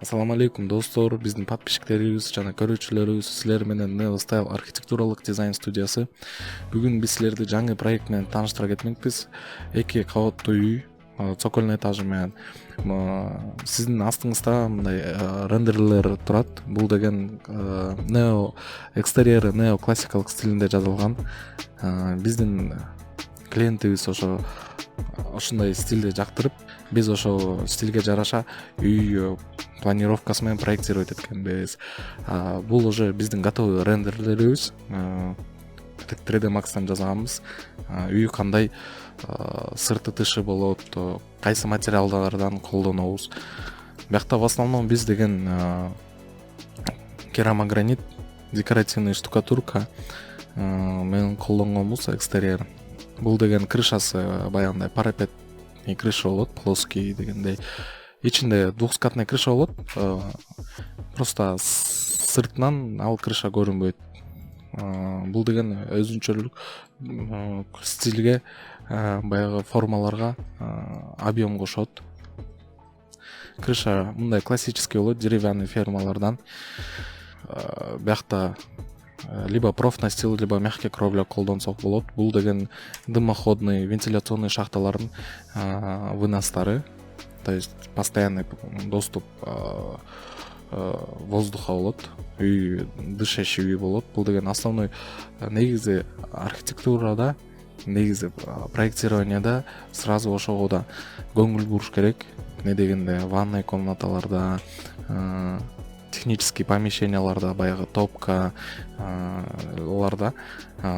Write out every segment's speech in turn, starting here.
Ассаламу алейкум достор, биздин подписчиктерибиз жана көрүүчүлөрүбүз, силер менен Neo Style архитектуралык дизайн студиясы. Бүгүн биз силерди жаңы проект менен тааныштыра кетмекпиз. 2 кабаттуу үй, цокольный этажы менен. Сиздин астыңызда мындай рендерлер турат. Бул деген Neo экстерьери Neo классикалык стилинде жазылган. Биздин клиентибиз ошондой стилди жактырып, биз ошол стилге жараша үй планировкасы менен проектировать эткенбиз. Бул уже биздин готовый рендерлерибиз. 3D Max'тан жасаганбыз. Үй кандай сырты тышы болот, кайсы материалдардан колдонобуз. Биякта в основном биз деген керамогранит, декоративный штукатурка менен колдонгонбуз экстерьер. Бул деген крышасы баягындай парапетный крыша болот, плоский дегендей. Ичинде двухскатный крыша болот. Просто сыртынан ал крыша көрүнбөйт. Бул деген өзүнчөлүк стилге, баягы формаларга объем кошот. Крыша мындай классический болот, деревянный фермалардан. Биякта либо профнастил, либо мягкий кровля колдонсок болот. Бул деген дымоходный, вентиляционный шахталардын выностары. То есть постоянный доступ воздуха болот. Үй дышащий үй болот. Бул деген основной негизи архитектурада, негизи проектированияда сразу ошого да көңүл буруш керек. Не дегенде ванной комнаталарда, технический помещенияларда, баягы топка оларда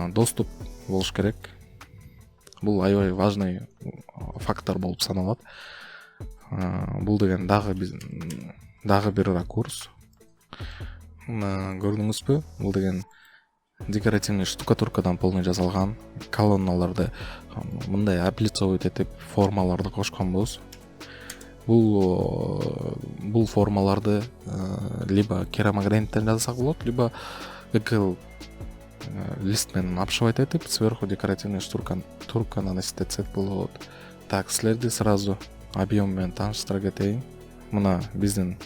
доступ болуш керек. Бул аябай важный фактор болуп саналат. Бул деген дагы бир ракурс. Көрдүңүзбү? Бул деген декоративный штукатуркадан полный жасалган. Колонналарды мындай облицовывать этип формаларды кошконбуз. Бул формаларды либо керамограниттен жасасак болот, либо ЭКЛ лист менен обшивать этип, сверху декоративный штукатурка наносить этсек болот. Так, силерди сразу объем менен тааныштыра кетейин. Мына биздин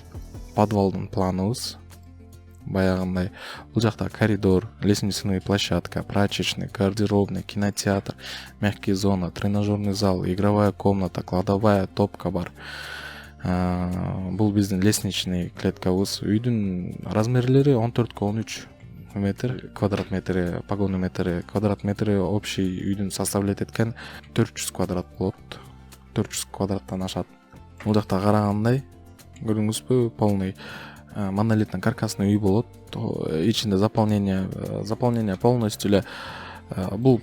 подвалдын планыбыз. Баягындай бул жакта коридор, лестничный площадка, прачечный, гардеробный, кинотеатр, мягкий зона, тренажерный зал, игровая комната, кладовая, топка бар. Бул биздин лестничный клеткабыз. Үйдүн размерлери 14-13 метр, квадрат метри, погонный метри, квадрат метри общий үйдүн составлять эткен 400 квадрат болот. 400 квадраттан ашат. Бул жакта карагандай, көрдүңүзбү, полный монолитный каркасный үй болот. Ичинде заполнение полностью эле бул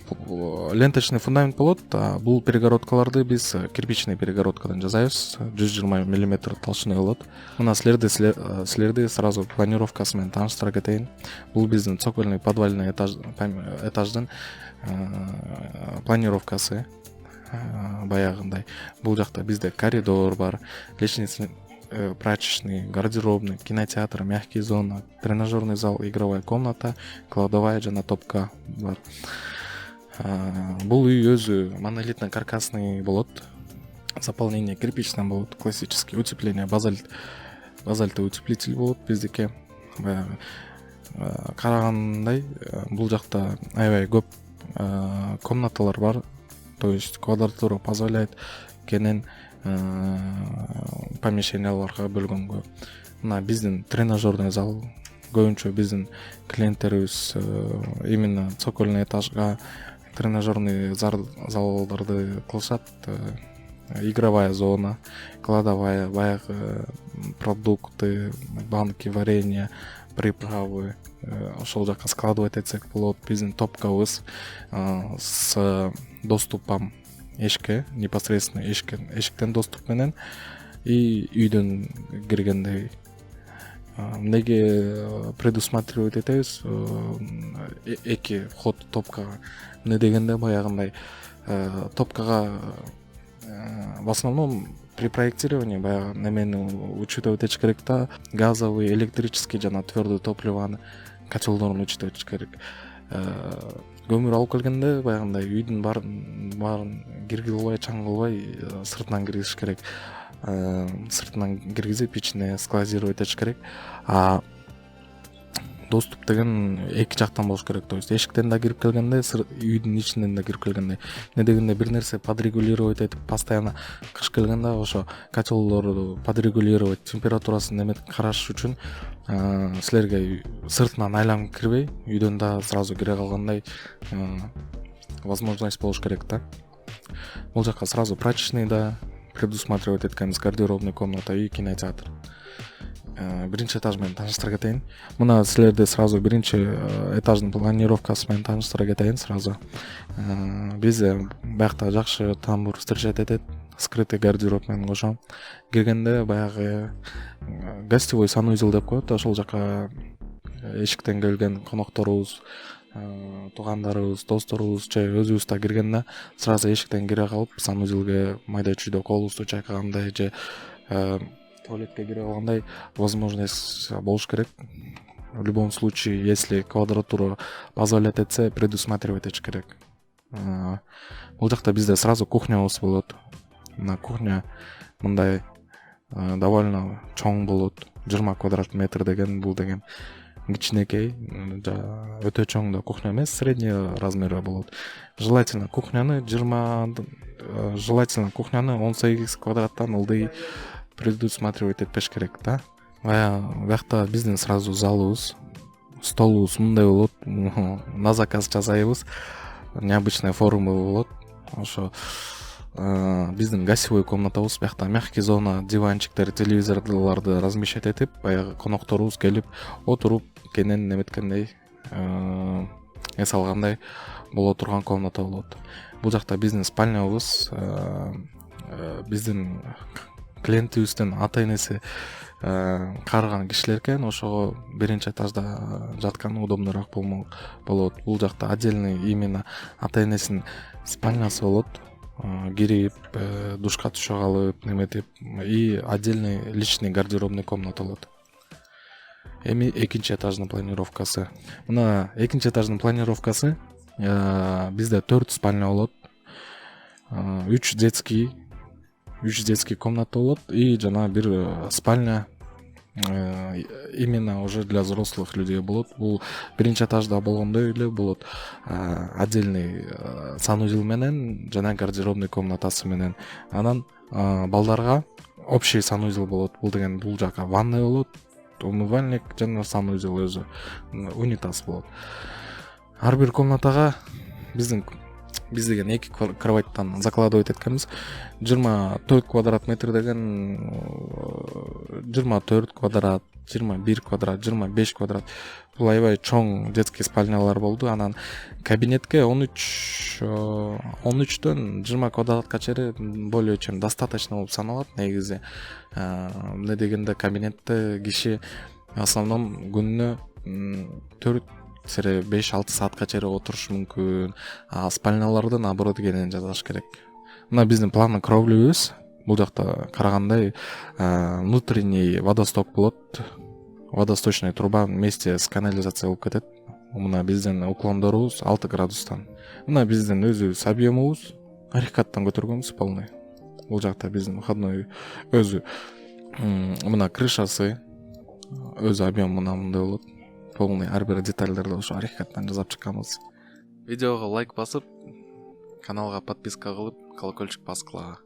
ленточный фундамент болот. Бул перегородкаларды биз кирпичный перегородкадан жасайбыз. 120 мм толщины болот. Мына силерди сразу планировкасы менен тааныштыра кетейин. Бул биздин цокольный подвальный этаждын планировкасы. Баягындай бул жакта бизде коридор бар, лестничный, прачечный, гардеробный, кинотеатр, мягкий зона, тренажерный зал, игровая комната, кладовая жана топка бар. Бул үй өзү монолитный каркасный болот. Заполнение кирпичтен болот, классический утепление, базальтый утеплитель болот биздики. Карагандай бул жакта аябай көп комнаталар бар. То есть квадратура позволяет кенен помещенияларга бөлгөнгө. Мына биздин тренажерный зал, көбүнчө биздин клиенттерибиз именно цокольный этажга тренажерный залдарды кылышат. Игровая зона, кладовая, баягы продукты, банки, варенье, приправы ошол жака складывать этсек болот. Биздин топкабыз с доступом эшикке, непосредственно эшиктен доступ менен и үйдөн киргендей. Неге предусматривать этебиз? 2 вход топкага. Не дегенде баягындай топкага в основном при проектировании баягы немени учитывать этиш керек да, газовый, электрический жана твердый топливоны котелдорун учитывать керек. Көмүр алып келгенде баягындай үйдүн баарын киргизе албай, чаңгылбай сыртынан киргизиш керек. сыртынан киргизип ичине складировать этиш керек. А доступ деген эки жактан болуш керек. То есть эшиктен да кирип келгенде, үйдүн ичинен да кирип келгенде. Не дегенде бир нерсе подрегулировать этип постоянно кыш келгенде ошо котелдорду подрегулировать, температурасын эметип караш үчүн силерге сыртынан айланып кирбей, үйдөн да сразу кире калгандай возможность болуш керек да. Бул жака сразу прачечный да предусматривать эткенбиз, гардеробный комната и кинотеатр. Биринчи этаж менен тааныштыра кетейин. Мына силерди сразу биринчи этаждын планировкасы менен тааныштыра кетейин сразу. Бизде биякта жакшы тамбур встречать этет, скрытый гардероб менен кошо. Киргенде баягы гостевой санузел деп коет, ошол жака эшиктен келген конокторубуз, туугандарыбыз, досторубуз же өзүбүз да киргенде сразу эшиктен кире калып санузелге майда чүйдө колубузду чайкагандай же туалетке кире алгандай возможность болуш керек. В любом случае, если квадратура позволять этсе, предусматривать этиш керек. Бул жакта бизде сразу кухнябыз болот. На кухня мындай довольно чоң болот. 20 квадрат метр деген бул деген кичинекей, өтө чоң да кухня эмес, средний размерде болот. Желательно кухняны 18 квадраттан ылдый предусматривать этпеш керек да. Биякта биздин сразу залыбыз, столубуз мындай болот. На заказ жасайбыз. Необычная форма болот. Ошо биздин гостевой комнатабыз. Биякта мягкий зона, диванчиктер, телевизорларды размещать этип, баягы конокторубуз келип отуруп кенен неметкендей эс алгандай боло турган комната болот. Бул жакта биздин спальнябыз, биздин клиентибиздин ата энеси карыган кишилер экен, ошого биринчи этажда жаткан удобныйраак болот. Бул жакта отдельный именно ата энесинин спальнясы болот. Кирип, душка түшө калып, неметип, и отдельный личный гардеробный комната болот. Эми экинчи этаждын планировкасы. Мына экинчи этаждын планировкасы бизде 4 спальня болот. 3 детский комната болот и жана бир спальня именно уже для взрослых людей болот. Бул биринчи этажда болгондой эле болот. Отдельный санузел менен жана гардеробный комнатасы менен. Анан балдарга общий санузел болот. Бул деген бул жака ванная болот, умывальник жана санузел өзү, унитаз болот. Ар бир комнатага биз деген 2 кроваттан закладывать эткенбиз. 24 квадрат метр деген 24 квадрат, 21 квадрат, 25 квадрат. Бул аябай чоң детский спальнялар болду. Анан кабинетке 13дөн 20 квадратка чейин более чем достаточно болуп саналат негизи. Эмне дегенде кабинетте киши в основном күнүнө 5-6 саатка чейин отуруш мүмкүн. Спальняларды наоборот кенен жасаш керек. Мына биздин планы кровлюбүз. Бул жакта карагандай внутренний водосток болот. Водосточная труба вместе с канализацией болуп кетет. Мына биздин уклондорубуз 6 градустан. Мына биздин өзүбүз объемубуз арикаттан көтөргөнбүз полный. Бул жакта биздин выходной өзү. Мына крышасы өзү объем мындай болот. Полный ар бир детальдерди ошо арикаттан жасап чыкканбыз. Видеого лайк басып, каналга подписка кылып, колокольчик баскыла.